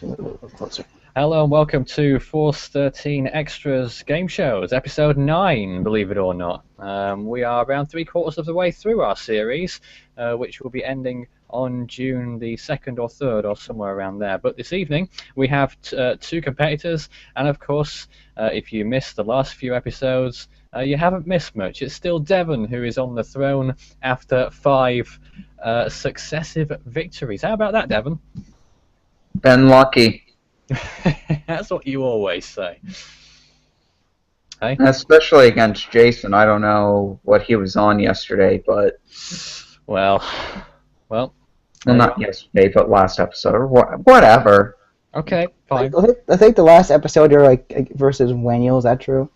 A little closer. Hello and welcome to Force 13 Extras Game Shows, episode 9, believe it or not. We are around 3/4 of the way through our series, which will be ending on June the 2nd or 3rd or somewhere around there. But this evening we have two competitors, and of course, if you missed the last few episodes, you haven't missed much. It's still Devon who is on the throne after 5 successive victories. How about that, Devon? Been lucky. That's what you always say. Hey? Especially against Jason. I don't know what he was on yesterday, but... Well, not yesterday, but last episode. Or whatever. okay, fine. I think the last episode you're like versus Waniel, is that true?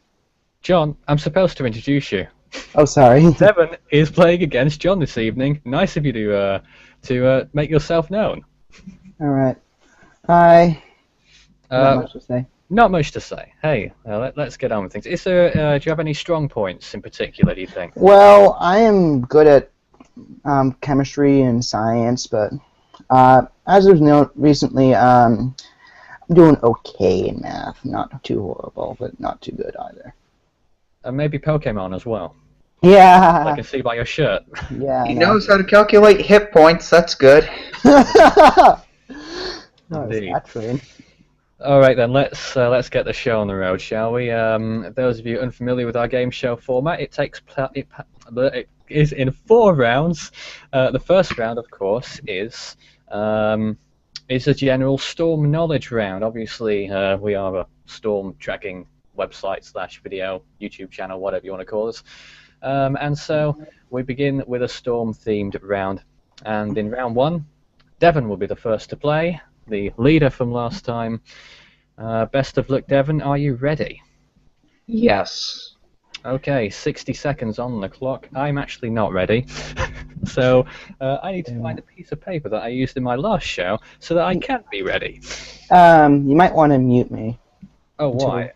John, I'm supposed to introduce you. Oh, sorry. Devon is playing against John this evening. Nice of you to make yourself known. Alright. Hi. Not much to say. Not much to say. Hey, let's get on with things. Is there? Do you have any strong points in particular, do you think? Well, I am good at chemistry and science, but as of recently, I'm doing okay in math. Not too horrible, but not too good either. And maybe Pokemon as well. Yeah. I can see by your shirt. Yeah. He knows how to calculate hit points. That's good. Indeed. Actually. All right then, let's get the show on the road, shall we? Those of you unfamiliar with our game show format, it is in 4 rounds. The first round, of course, is a general storm knowledge round. Obviously, we are a storm tracking website / video YouTube channel, whatever you want to call us, and so we begin with a storm-themed round. And in round 1, Devon will be the first to play. The leader from last time. Best of luck, Devon. Are you ready? Yes. Okay, 60 seconds on the clock. I'm actually not ready. So I need to find a piece of paper that I used in my last show so that I can be ready. You might want to mute me. Oh, why?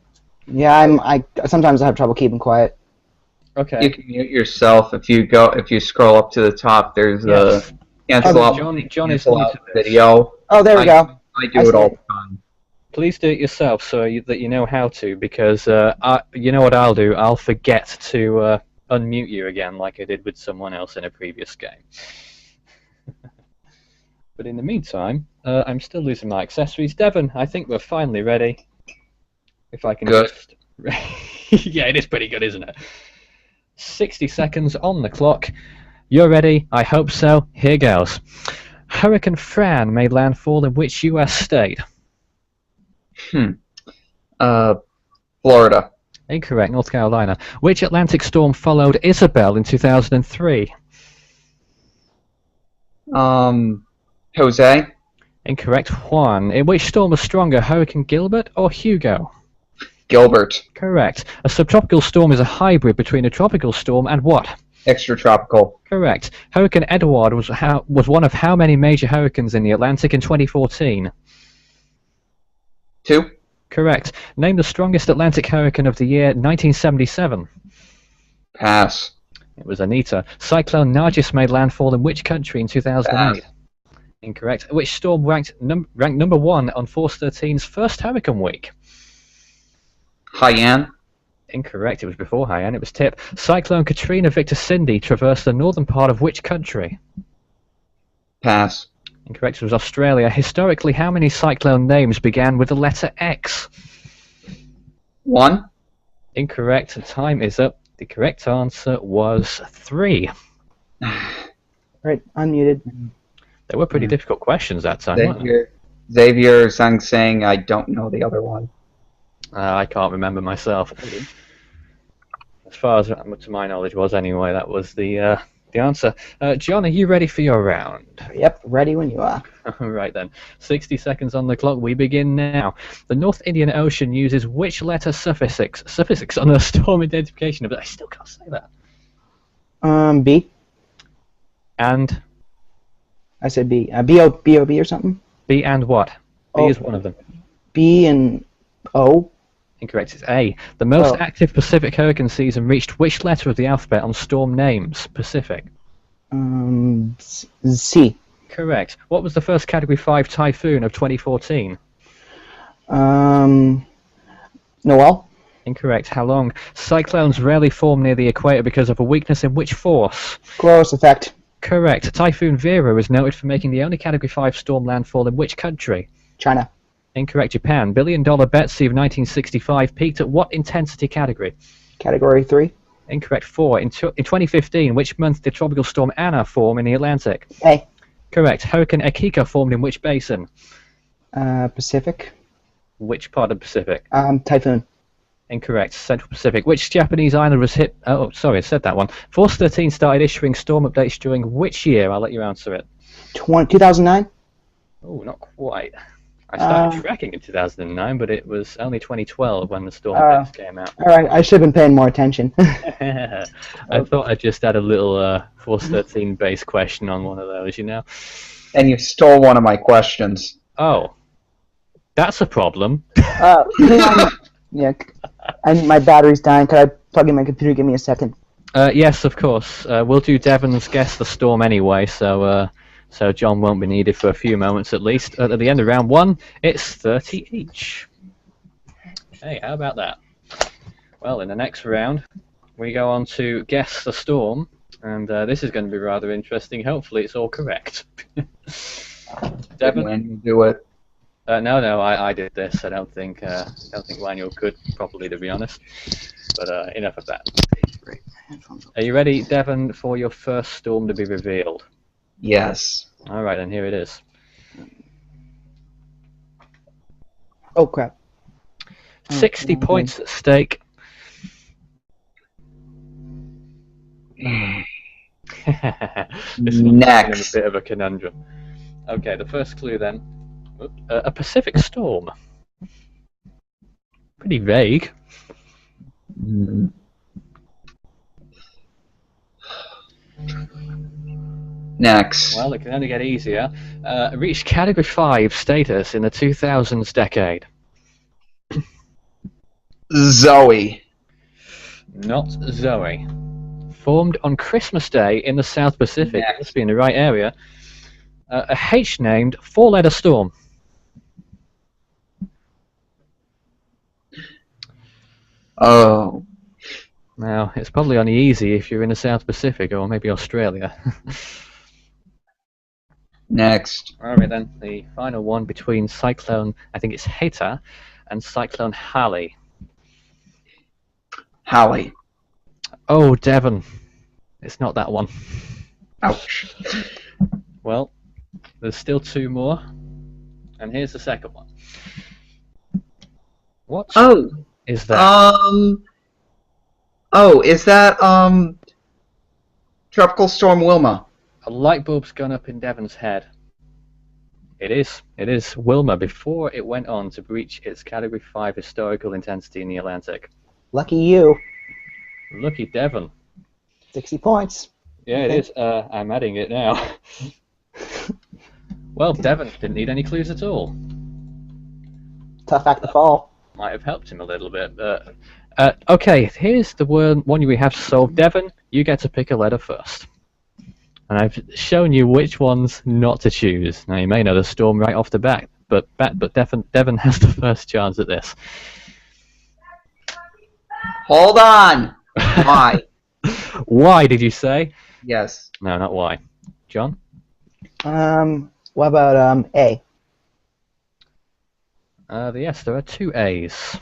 Yeah, I sometimes I have trouble keeping quiet. Okay. You can mute yourself if you scroll up to the top. There's a cancel out. John is cancel new out to this. video. Oh, there we go. I do it all the time. Please do it yourself so that you know how to, because you know what I'll do? I'll forget to unmute you again like I did with someone else in a previous game. But in the meantime, I'm still losing my accessories. Devon, I think we're finally ready. If I can just... Yeah, it is pretty good, isn't it? 60 seconds on the clock. You're ready? I hope so. Here goes. Hurricane Fran made landfall in which U.S. state? Florida. Incorrect. North Carolina. Which Atlantic storm followed Isabel in 2003? Jose. Incorrect. Juan. In which storm was stronger, Hurricane Gilbert or Hugo? Gilbert. Correct. A subtropical storm is a hybrid between a tropical storm and what? Extratropical. Correct. Hurricane Edward was one of how many major hurricanes in the Atlantic in 2014? 2. Correct. Name the strongest Atlantic hurricane of the year 1977. Pass. It was Anita. Cyclone Nargis made landfall in which country in 2008? Pass. Incorrect. Which storm ranked number 1 on Force 13's first hurricane week? Haiyan. Incorrect. It was before Haiyan. It was Tip. Cyclone Katrina Victor Cindy traversed the northern part of which country? Pass. Incorrect. It was Australia. Historically, how many cyclone names began with the letter X? 1. Incorrect. Time is up. The correct answer was 3. Right, unmuted. They were pretty difficult questions that time, weren't they? Xavier Zhang saying I don't know the other one. I can't remember myself. As far as to my knowledge was anyway, that was the answer. John, are you ready for your round? Yep, ready when you are. Right then. 60 seconds on the clock. We begin now. The North Indian Ocean uses which letter suffix on the storm identification of it? I still can't say that. B. And? I said B. B-O-B or something? B and what? B O. is one of them. B and O. Incorrect, it's A. The most active Pacific hurricane season reached which letter of the alphabet on storm names? Pacific. C. Correct. What was the first Category 5 typhoon of 2014? Noel? Incorrect. How long? Cyclones rarely form near the equator because of a weakness in which force? Gross effect. Correct. Typhoon Vera is noted for making the only Category 5 storm landfall in which country? China. Incorrect. Japan. Billion-dollar Betsy of 1965 peaked at what intensity category? Category 3. Incorrect. 4. In 2015, which month did Tropical Storm Anna form in the Atlantic? A. Correct. Hurricane Akika formed in which basin? Pacific. Which part of the Pacific? Typhoon. Incorrect. Central Pacific. Which Japanese island was hit... Oh, sorry, I said that one. Force 13 started issuing storm updates during which year? I'll let you answer it. 2009? Oh, not quite. I started tracking in 2009, but it was only 2012 when the storm updates came out. Alright, I should have been paying more attention. I thought I'd just add a little Force 13 base question on one of those, you know? And you stole one of my questions. Oh. That's a problem. Yeah, and my battery's dying. Could I plug in my computer? Give me a second. Yes, of course. We'll do Devon's Guess the Storm anyway, so John won't be needed for a few moments at least. At the end of round 1, it's 30 each. Hey, how about that? Well, in the next round, we go on to Guess the Storm, and this is going to be rather interesting. Hopefully it's all correct. Devon? When you do it. No, I did this. I don't think Daniel could properly, to be honest. But enough of that. Are you ready, Devon, for your first storm to be revealed? Yes. All right, then here it is. Oh crap! 60 points at stake. This is Next. a bit of a conundrum. Okay, the first clue then. A Pacific storm. Pretty vague. Next. Well, it can only get easier. Reached Category 5 status in the 2000s decade. Zoe. Not Zoe. Formed on Christmas Day in the South Pacific. Next. It must be in the right area. A H-named 4-letter storm. Oh. Now, it's probably only easy if you're in the South Pacific or maybe Australia. Next. Alright then, the final one between Cyclone, I think it's Heta, and Cyclone Halley. Hallie. Oh, Devon. It's not that one. Ouch. Well, there's still 2 more. And here's the second one. What is that? Oh, is that Tropical Storm Wilma? A light bulb's gone up in Devon's head. It is Wilma before it went on to breach its Category 5 historical intensity in the Atlantic. Lucky you. Lucky Devon. 60 points. Yeah, it is. I'm adding it now. Well, Devon didn't need any clues at all. Tough act to fall. Might have helped him a little bit. Okay, here's the one we have to solve. Devon, you get to pick a letter first. And I've shown you which ones not to choose. Now, you may know the storm right off the bat, but Devon has the first chance at this. Hold on. Why? Why did you say? Yes. No, not why. John? What about A? Yes, there are 2 A's.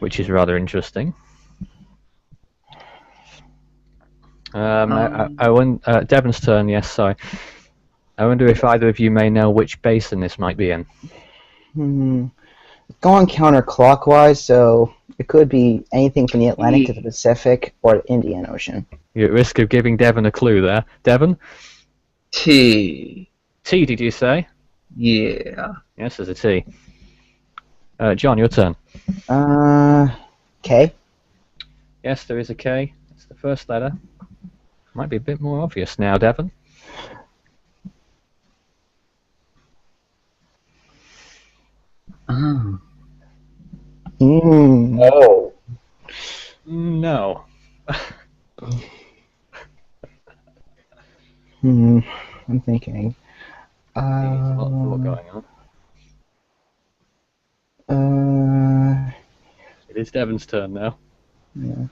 Which is rather interesting. Devon's turn, yes, sorry. I wonder if either of you may know which basin this might be in. Going counterclockwise, so it could be anything from the Atlantic to the Pacific or the Indian Ocean. You're at risk of giving Devon a clue there. Devon? T. T, did you say? Yeah. Yes, there's a T. John, your turn. K? Yes, there is a K. It's the first letter. Might be a bit more obvious now, Devon. Oh. Oh. No. I'm thinking. There's a lot of thought going on. It's Devon's turn now. Yeah.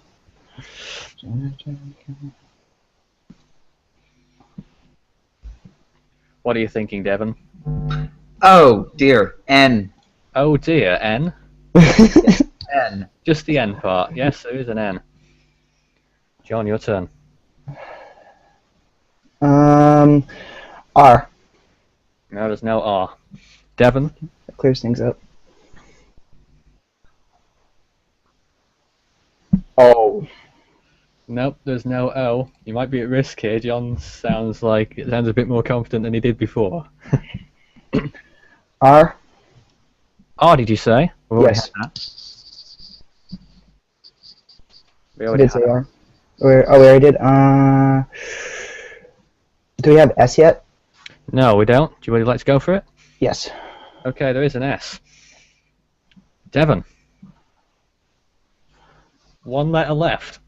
What are you thinking, Devon? Oh dear, N. Oh dear, N. N. Just the N part. Yes, there is an N. John, your turn. R. No, there's no R. Devon? That clears things up. O. Nope, there's no O. You might be at risk here. John sounds a bit more confident than he did before. R. R, did you say? We already Yes. had that. We I already did had say that. R. We already did. Do we have S yet? No, we don't. Do you really like to go for it? Yes. Okay, there is an S. Devon. One letter left.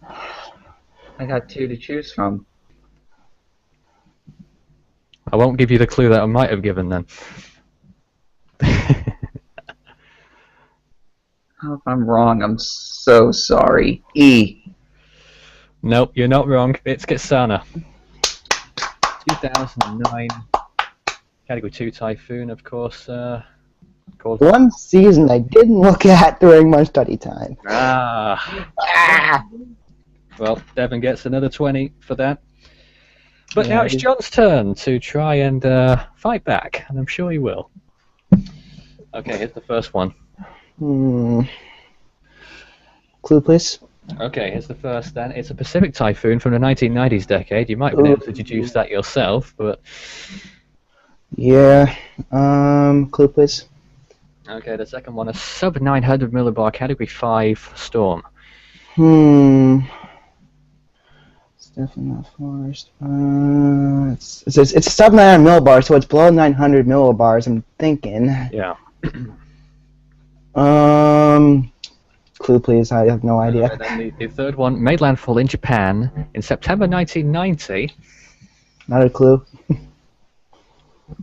I got 2 to choose from. I won't give you the clue that I might have given then. Oh, if I'm wrong, I'm so sorry. E. Nope, you're not wrong. It's Kitsana. 2009. Category 2 Typhoon, of course. Called... One season I didn't look at during my study time. Ah. Well, Devon gets another 20 for that. But Yeah, now it's John's turn to try and fight back, and I'm sure he will. Okay, here's the first one. Clue, please. Okay, here's the first then. It's a Pacific Typhoon from the 1990s decade. You might have been able to deduce that yourself, but... Yeah. Clue, please. Okay, the second one, a sub-900 millibar Category 5 storm. It's definitely not forest. It's a sub 900 millibar, so it's below 900 millibars. I'm thinking. Yeah. Clue, please. I have no idea. Okay, then the third one made landfall in Japan in September 1990. Not a clue.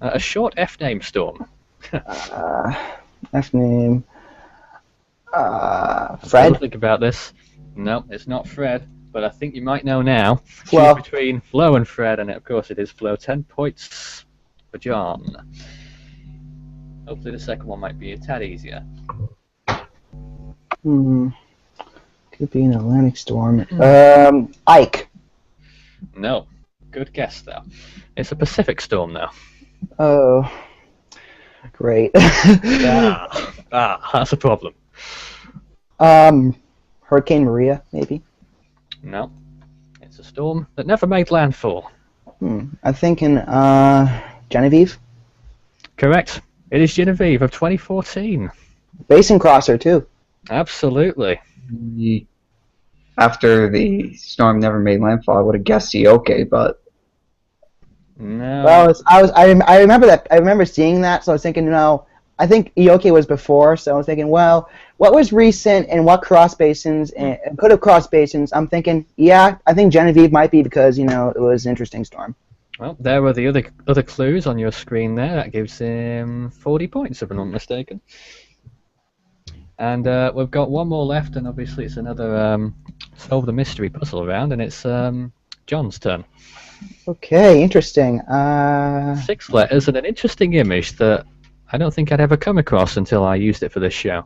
A short F-name storm. F name. Fred. Think about this. No, it's not Fred, but I think you might know now. Flo. Choose between Flo and Fred, and of course it is Flo. 10 points for John. Hopefully the second one might be a tad easier. Could be an Atlantic storm. Ike. No. Good guess, though. It's a Pacific storm, though. Oh. Great. That's a problem. Hurricane Maria, maybe? No. It's a storm that never made landfall. I'm thinking, Genevieve? Correct. It is Genevieve of 2014. Basin Crosser, too. Absolutely. After the storm never made landfall, I would have guessed Ioke, but... No. Well, I remember that. I remember seeing that, so I was thinking, I think Ioke was before, so I was thinking, well, what was recent and what cross basins and could have crossed basins? I'm thinking, yeah, I think Genevieve might be because, it was an interesting storm. Well, there were the other clues on your screen there. That gives him 40 points, if I'm not mistaken. And we've got one more left, and obviously it's another solve the mystery puzzle round, and it's John's turn. Okay, interesting. 6 letters and an interesting image that I don't think I'd ever come across until I used it for this show.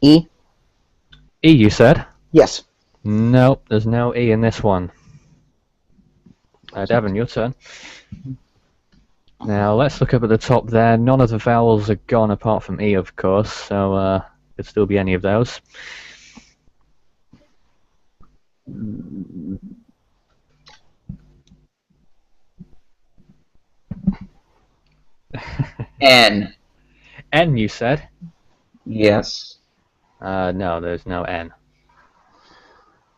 E? E, you said? Yes. Nope, there's no E in this one. Devon, your turn. Now, let's look up at the top there. None of the vowels are gone apart from E, of course, so could still be any of those. N. N, you said? Yes. No, there's no N.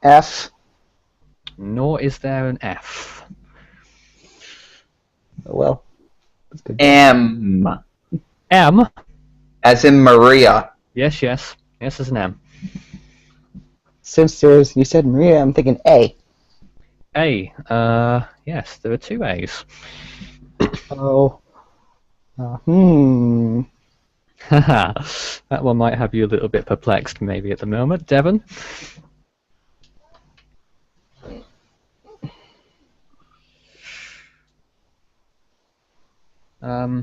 F? Nor is there an F. Oh, well. That's good. M. M? As in Maria. Yes, yes. Yes, there's an M. Since you said Maria, I'm thinking A. A. Yes, there are 2 A's. Oh. Haha, that one might have you a little bit perplexed maybe at the moment. Devon? It's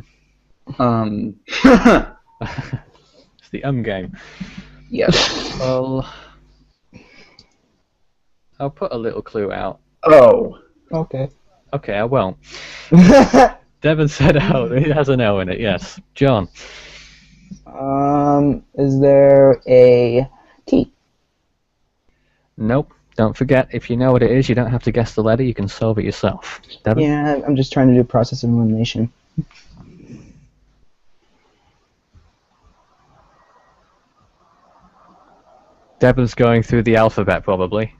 the game. Yes. Well, I'll put a little clue out. Oh. Okay. Okay, I won't. Devon said O. It has an O in it, yes. John? Is there a T? Nope. Don't forget, if you know what it is, you don't have to guess the letter, you can solve it yourself. Devon? Yeah, I'm just trying to do process of elimination. Devon's going through the alphabet, probably.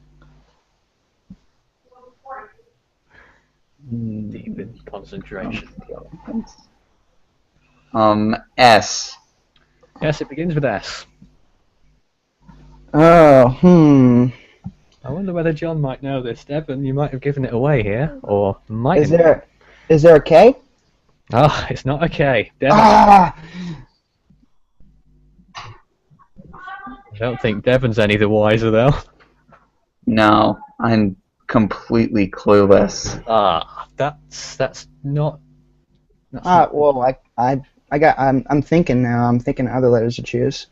Deep in concentration. S. Yes, it begins with S. Oh, I wonder whether John might know this. Devon, you might have given it away here, or might Is have. there a K? Oh, it's not a K. Devon. Ah! I don't think Devon's any the wiser, though. No, I'm completely clueless. That's not. That's not Well, I'm thinking now. I'm thinking other letters to choose.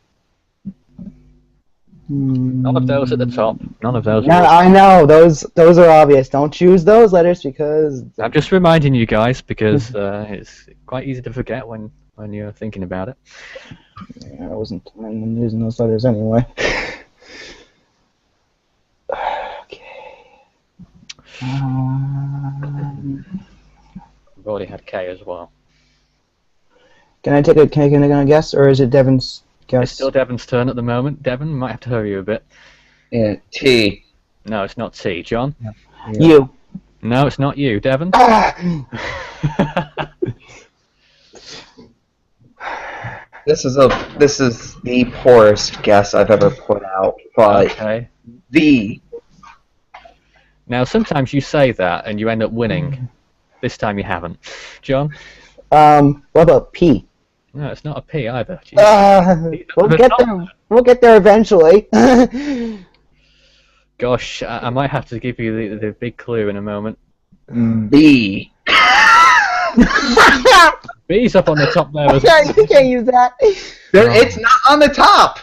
none of those at the top. None of those. No, I know those are obvious. Don't choose those letters because I'm just reminding you guys because it's quite easy to forget when you're thinking about it. I wasn't planning on using those letters anyway. Okay. We've already had K as well. Can I guess, or is it Devon's guess? It's still Devon's turn at the moment. Devon, might have to hurry you a bit. Yeah, T. No, it's not T. John? You. No, it's not you. Devon? This is the poorest guess I've ever put out, but Okay. V. Now, sometimes you say that and you end up winning. This time you haven't. John? What about P? No, it's not a P either. Jeez. We'll get there. We'll get there eventually. Gosh, I might have to give you the big clue in a moment. B. B's up on the top there as well. You can't use that. It's not on the top.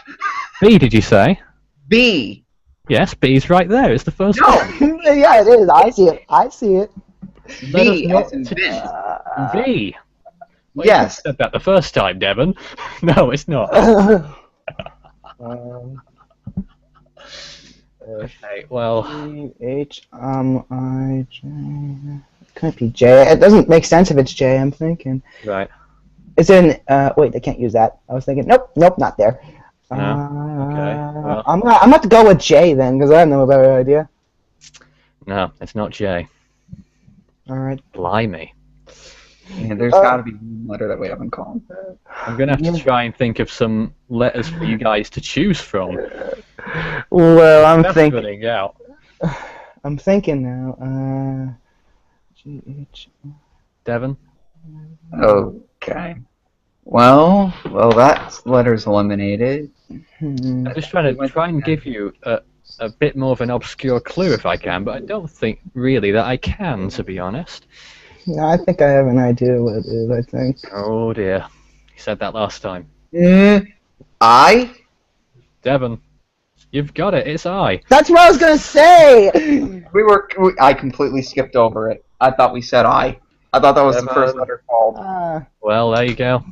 B, did you say? B. Yes, B's right there. It's the first No. one. Yeah, it is. I see it. I see it. Let us V not as in bin. V. Well, Yes. You said that the first time, Devon. No, it's not. Okay, well, H-I-J. Can't be J. It doesn't make sense if it's J. I'm thinking. right. It's in. Wait, I can't use that. I was thinking. Nope, not there. No? Okay, well. I'm gonna have to go with J then, because I have no better idea. No, it's not J. All right. Blimey. Yeah, there's got to be one letter that we haven't called. I'm going to have to try and think of some letters for you guys to choose from. Well, I'm That's thinking. running out. I'm thinking now. G-H. Devon? Okay. Well, that letter's eliminated. I'm just trying to give you a bit more of an obscure clue if I can, but I don't think really that I can, to be honest. No, I think I have an idea what it is. I think. Oh dear. You said that last time. I? Devon, you've got it. It's I. That's what I was gonna say. I completely skipped over it. I thought we said I. I thought that was the first letter called. Well, there you go.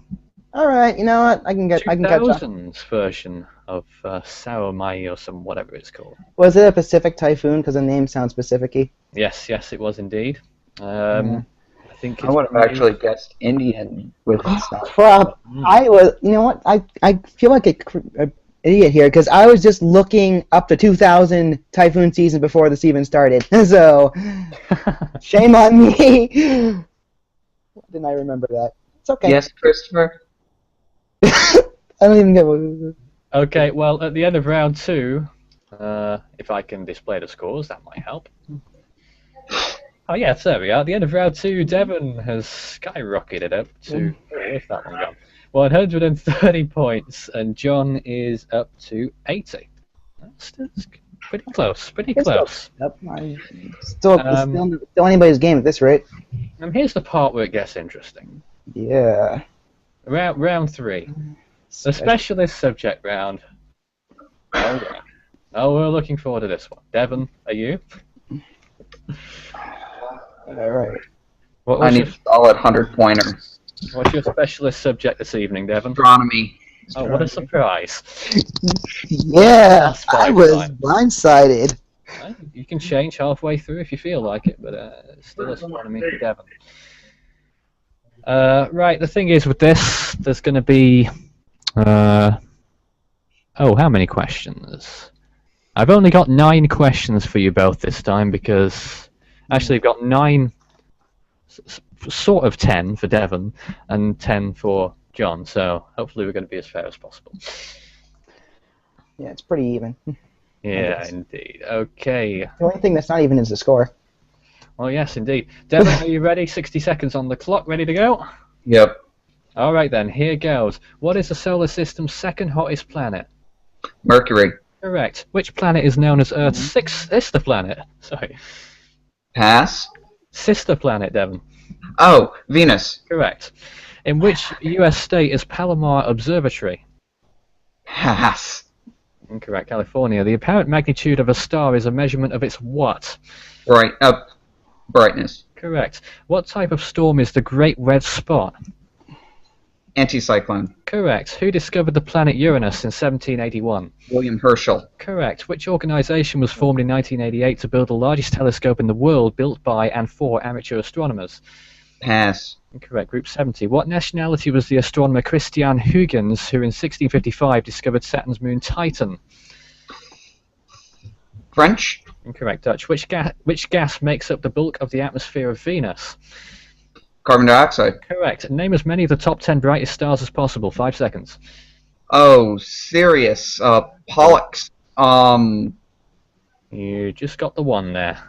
All right. You know what? I can catch up. 2000's version of S01E09 or some whatever it's called. Was it a Pacific Typhoon? Because the name sounds Pacific-y. Yes, it was indeed. I think I would have actually guessed Indian with stuff. Crap. I was. You know what? I feel like an idiot here because I was just looking up the 2000 typhoon season before this even started. So shame on me. Didn't I remember that? It's okay. Yes, Christopher? I don't even get what. Okay, well, at the end of round 2, if I can display the scores, that might help. Oh, yes, there we are. At the end of round 2, Devon has skyrocketed up to... where's that one gone? 130 points, and John is up to 80. That's pretty close. Pretty close. Yep. Still anybody's game at this rate. And here's the part where it gets interesting. Yeah. Round 3. The specialist subject round. Oh, yeah. Oh, we're looking forward to this one. Devon, are you? All right. I need a solid 100-pointer. What's your specialist subject this evening, Devon? Astronomy. Oh, what a surprise. Yeah, I was blindsided. You can change halfway through if you feel like it, but still astronomy for Devon. Right, the thing is with this, there's going to be... how many questions? I've only got 9 questions for you both this time because... Actually, I've got 9... Sort of 10 for Devon and 10 for John, so hopefully we're going to be as fair as possible. Yeah, it's pretty even. Yeah, indeed. Okay. The only thing that's not even is the score. Well, yes, indeed. Devon, are you ready? 60 seconds on the clock. Ready to go? Yep. All right, then. Here goes. What is the solar system's second hottest planet? Mercury. Correct. Which planet is known as Earth's sixth sister planet? Sorry. Pass. Sister planet, Devon. Oh, Venus. Correct. In which U.S. state is Palomar Observatory? Pass. Incorrect. California. The apparent magnitude of a star is a measurement of its what? Brightness. Correct. What type of storm is the Great Red Spot? Anticyclone. Correct. Who discovered the planet Uranus in 1781? William Herschel. Correct. Which organisation was formed in 1988 to build the largest telescope in the world built by and for amateur astronomers? Pass. Incorrect. Group 70. What nationality was the astronomer Christian Huygens who in 1655 discovered Saturn's moon Titan? French. Incorrect. Dutch. Which gas makes up the bulk of the atmosphere of Venus? Carbon dioxide. Correct. Name as many of the top 10 brightest stars as possible. 5 seconds. Oh, Sirius. Pollux. You just got the one there.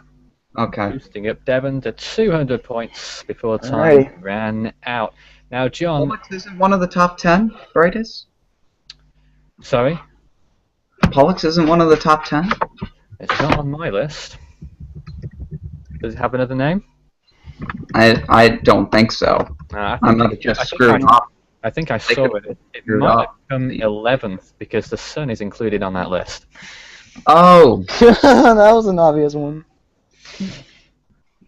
Okay. Boosting up Devon to 200 points before time ran out. Now, John... Pollux isn't one of the top 10 brightest? Sorry? Pollux isn't one of the top 10? It's not on my list. Does it have another name? I don't think so. I'm not just screwing up. I think I saw it. It might have come 11th because the sun is included on that list. Oh! That was an obvious one.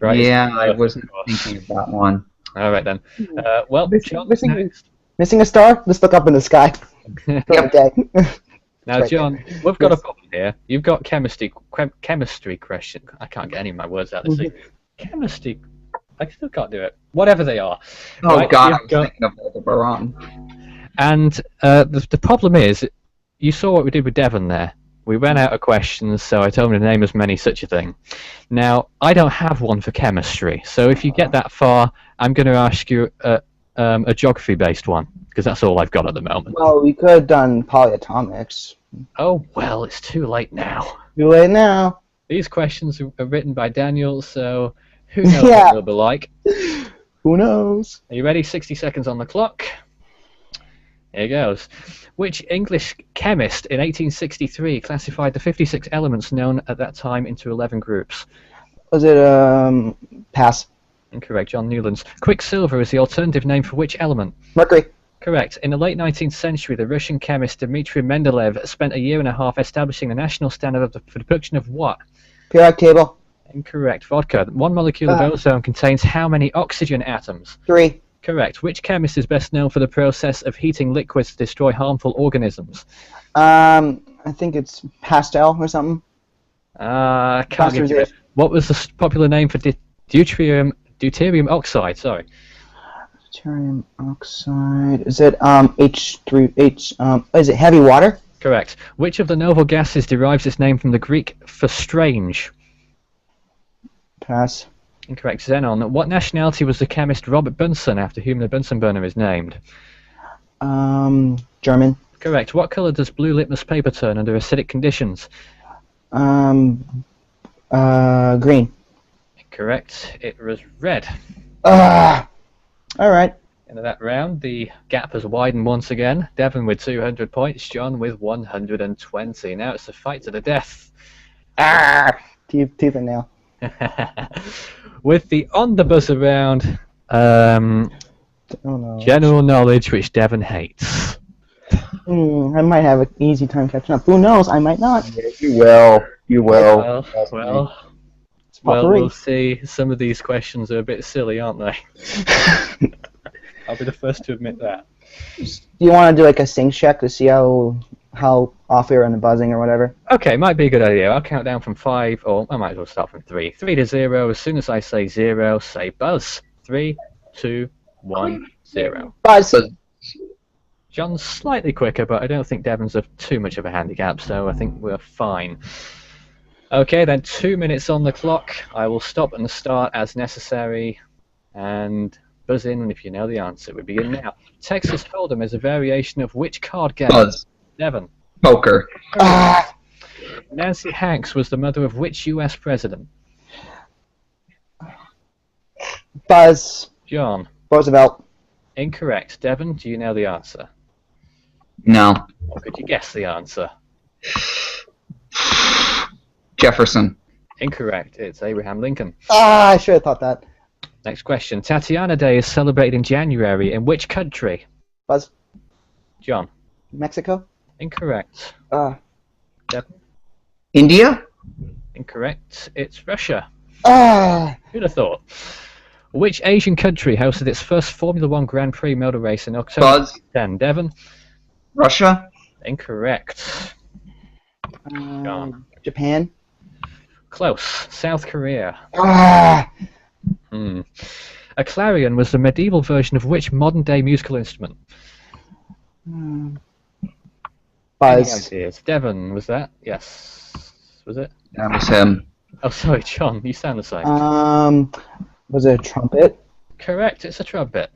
Right, yeah, I wasn't thinking of that one. All right then. Well, missing a star? Let's look up in the sky. Now, John, we've got a problem here. You've got chemistry question. I can't get any of my words out this evening. Chemistry. I still can't do it. Whatever they are. Oh right, God, I was thinking of Aldebaran. And the problem is, you saw what we did with Devon there. We ran out of questions, so I told him to name as many such a thing. Now, I don't have one for chemistry, so if you get that far, I'm going to ask you a geography-based one, because that's all I've got at the moment. Well, we could have done polyatomics. Oh, well, it's too late now. Too late now. These questions are written by Daniel, so who knows what they'll be like. Who knows? Are you ready? 60 seconds on the clock. Here goes. Which English chemist in 1863 classified the 56 elements known at that time into 11 groups? Was it, pass? Incorrect. John Newlands. Quicksilver is the alternative name for which element? Mercury. Correct. In the late 19th century, the Russian chemist Dmitry Mendeleev spent a year and a half establishing the national standard for the production of what? Periodic table. Incorrect. Vodka. One molecule of ozone contains how many oxygen atoms? 3. Correct. Which chemist is best known for the process of heating liquids to destroy harmful organisms? I think it's Pastel or something. Can't give you it. What was the popular name for deuterium oxide? Sorry. Deuterium oxide. Is it H3H? Is it heavy water? Correct. Which of the noble gases derives its name from the Greek for strange? Pass. Incorrect. Xenon. What nationality was the chemist Robert Bunsen, after whom the Bunsen burner is named? German. Correct. What colour does blue litmus paper turn under acidic conditions? Green. Correct. It was red. Alright. End of that round, the gap has widened once again. Devon with 200 points, John with 120. Now it's a fight to the death. Teeth and nail. With the on the buzzer round, Oh no. general knowledge, which Devon hates. I might have an easy time catching up. Who knows? I might not. You will. You will. Well, we'll see. Some of these questions are a bit silly, aren't they? I'll be the first to admit that. Do you want to do like a sync check to see how off we are on the buzzing or whatever? Okay, might be a good idea. I'll count down from 5, or I might as well start from 3. 3 to 0. As soon as I say 0, say buzz. 3, 2, 1, 0. Buzz. John's slightly quicker, but I don't think Devon's too much of a handicap, so I think we're fine. Okay, then 2 minutes on the clock. I will stop and start as necessary, and buzz in if you know the answer. We begin now. Texas Hold'em is a variation of which card game? Buzz. Devon. Poker. Nancy Hanks was the mother of which U.S. president? Buzz. John. Roosevelt. Incorrect. Devon, do you know the answer? No. Or could you guess the answer? Jefferson. Incorrect. It's Abraham Lincoln. I should have thought that. Next question. Tatiana Day is celebrated in January. In which country? Buzz. John. Mexico. Incorrect. Devon. India? Incorrect. It's Russia. Ah. Who'd have thought? Which Asian country hosted its first Formula One Grand Prix motor race in October Buzz. 2010? Devon. Russia? Incorrect. John. Japan. Close. South Korea. Ah. A clarion was the medieval version of which modern-day musical instrument? Buzz. Any ideas? Devon, was that? Yes. Was it? That was him. Oh, sorry, John. You sound the same. Was it a trumpet? Correct. It's a trumpet.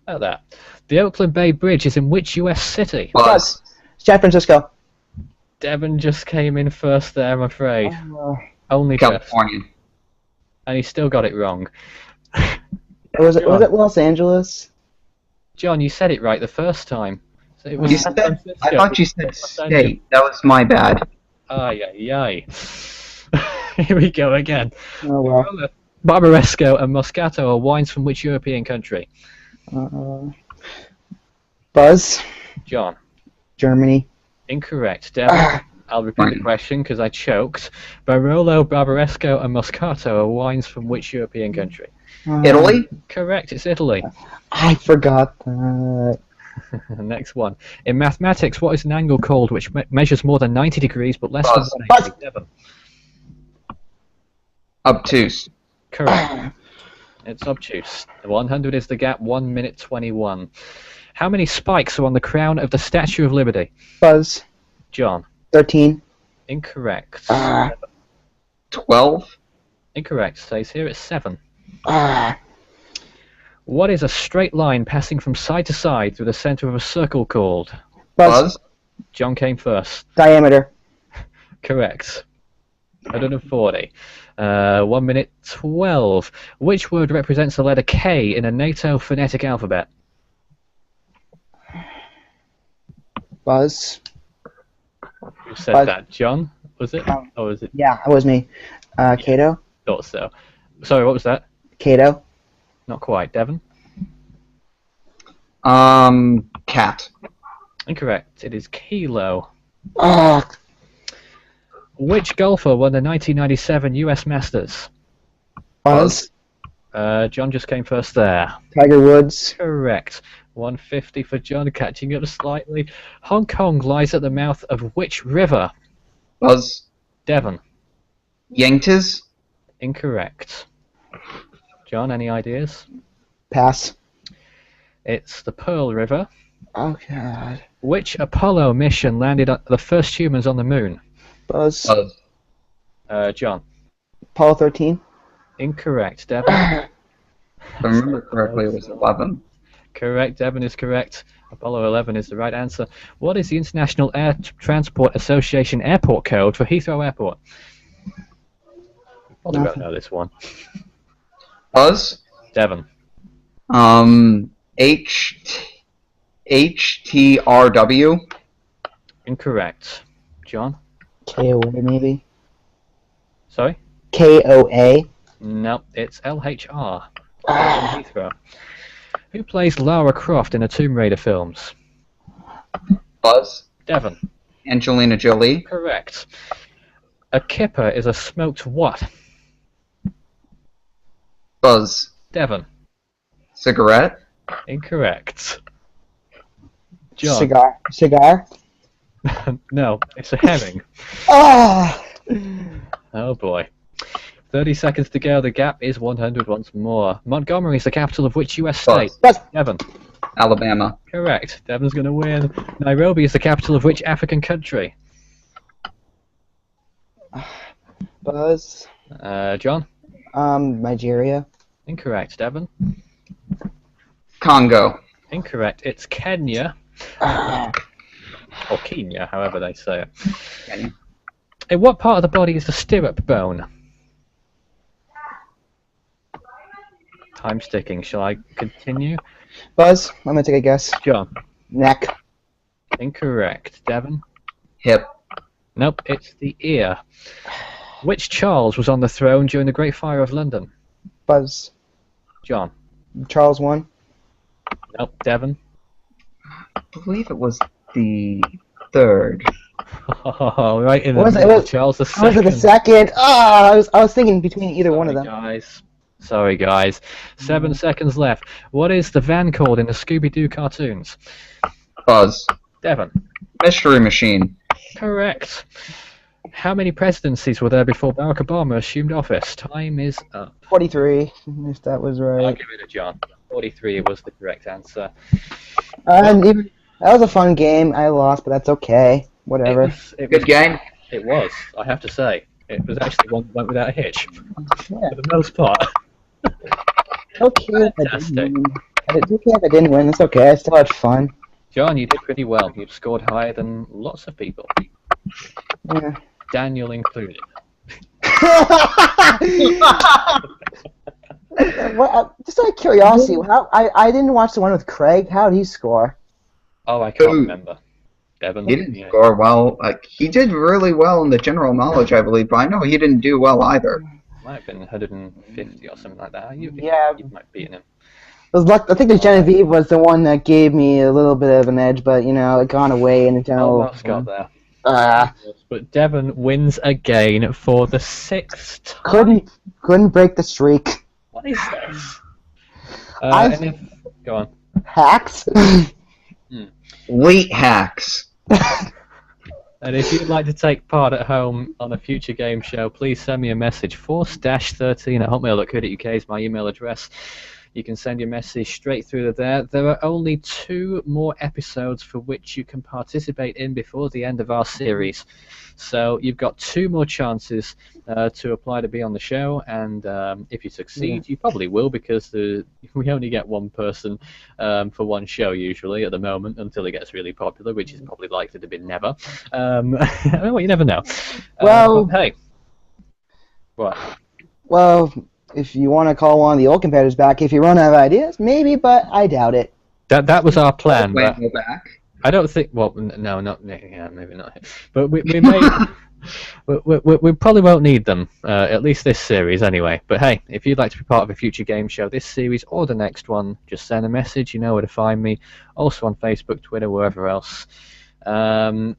How about that? The Oakland Bay Bridge is in which U.S. city? Buzz. San Francisco. Devon just came in first there, I'm afraid. Only just. California. And he still got it wrong. Was it Los Angeles? John, you said it right the first time. So it was You San said, Francisco. I thought you said state. That was my bad. Ay, ay, ay. Here we go again. Oh well. Barbaresco and Moscato are wines from which European country? Buzz. John. Germany. Incorrect. Devon. I'll repeat the question because I choked. Barolo, Barbaresco and Moscato are wines from which European country? Italy? Correct, it's Italy. I forgot that. Next one. In mathematics, what is an angle called which measures more than 90 degrees but less Buzz. than 180? Devon. Obtuse. Correct. It's obtuse. 100 is the gap, 1 minute 21. How many spikes are on the crown of the Statue of Liberty? Buzz. John. 13. Incorrect. 12. Incorrect. Stays here. It's 7. What is a straight line passing from side to side through the center of a circle called? Buzz. John came first. Diameter. Correct. 140. 1 minute 12. Which word represents the letter K in a NATO phonetic alphabet? Buzz. Who said Buzz. that? John? Was it? Or was it? Yeah, it was me. Cato. Thought so. Sorry, what was that? Cato. Not quite. Devon? Cat. Incorrect. It is kilo. Ah. Which golfer won the 1997 US Masters? Buzz. John just came first there. Tiger Woods. Correct. 150 for John, catching up slightly. Hong Kong lies at the mouth of which river? Buzz. Devon. Yangtze. Incorrect. John, any ideas? Pass. It's the Pearl River. Oh God. Which Apollo mission landed the first humans on the moon? Buzz. Buzz. John. Apollo 13. Incorrect. Devon. If I remember correctly, it was 11. Correct. Devon is correct. Apollo 11 is the right answer. What is the International Air Transport Association airport code for Heathrow Airport? Probably won't know this one. Buzz. Devon. HTRW. Incorrect. John? KOA maybe. Sorry? KOA. No, it's LHR. Heathrow. Who plays Lara Croft in the Tomb Raider films? Buzz. Devon. Angelina Jolie. Correct. A kipper is a smoked what? Buzz. Devon. Cigarette. Incorrect. John. Cigar. No, it's a herring. Ah. Oh boy. 30 seconds to go. The gap is 100 once more. Montgomery is the capital of which US state? Buzz. Devon. Alabama. Correct. Devon's going to win. Nairobi is the capital of which African country? Buzz. John? Nigeria. Incorrect. Devon? Congo. Incorrect. It's Kenya. Or Kenya, however they say it. Kenya. In what part of the body is the stirrup bone? Time's ticking. Shall I continue? Buzz. I'm gonna take a guess. John? Neck. Incorrect. Devon? Hip. Nope, it's the ear. Which Charles was on the throne during the Great Fire of London? Buzz. John? Charles I. Nope. Devon? I believe it was the third. Oh, right in the Was it- middle. was- Charles the Was it Second. the second? I was thinking between either one of them. Sorry, guys. 7 seconds left. What is the van called in the Scooby-Doo cartoons? Buzz. Devon? Mystery Machine. Correct. How many presidencies were there before Barack Obama assumed office? Time is up. 43, if that was I'll right. give it to John. 43 was the correct answer. And even, that was a fun game. I lost, but that's okay. Whatever. Good game. It was, I have to say. It was actually one that went without a hitch, Yeah. for the most part. Okay if I Fantastic. didn't win. It's okay if I didn't win. It's okay. I still had fun. John, you did pretty well. You've scored higher than lots of people, Yeah. Daniel included. Just out of curiosity, I didn't watch the one with Craig. How did he score? Oh, I can't Who? remember. Devon? He didn't score well. He did really well in the general knowledge, I believe, but I know he didn't do well either. Might have been 150 or something like that. You might beat him. It was I think the Genevieve was the one that gave me a little bit of an edge, but it gone away in the general. Almost got there. Ah, But Devon wins again for the 6th time. couldn't break the streak. What is this? Go on. Hacks. Late hacks. And if you'd like to take part at home on a future game show, please send me a message. force-13@hotmail.co.uk is my email address. You can send your message straight through there. There are only 2 more episodes for which you can participate in before the end of our series. So you've got 2 more chances to apply to be on the show, and if you succeed, you probably will, because we only get 1 person for 1 show usually at the moment until it gets really popular, which is probably likely to be never. Well, you never know. Well, but hey. What? Well, if you want to call one of the old competitors back, if you run out of ideas, maybe, but I doubt it. That was our plan. Wait, But go back. I don't think. Well, no, not. Yeah, maybe not. But we may. we probably won't need them. At least this series, anyway. But hey, if you'd like to be part of a future game show, this series or the next one, just send a message. You know where to find me. Also on Facebook, Twitter, wherever else. And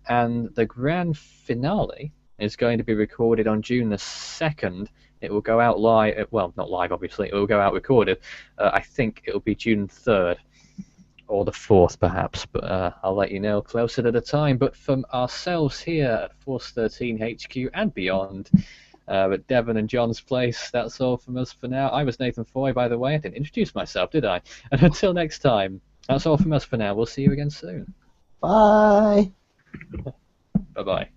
the grand finale is going to be recorded on June the 2nd. It will go out live. Well, not live, obviously. It will go out recorded. I think it will be June 3rd. Or the 4th, perhaps, but I'll let you know closer to the time. But from ourselves here at Force 13 HQ and beyond, at Devon and John's place, that's all from us for now. I was Nathan Foy, by the way. I didn't introduce myself, did I? And until next time, that's all from us for now. We'll see you again soon. Bye. Bye-bye.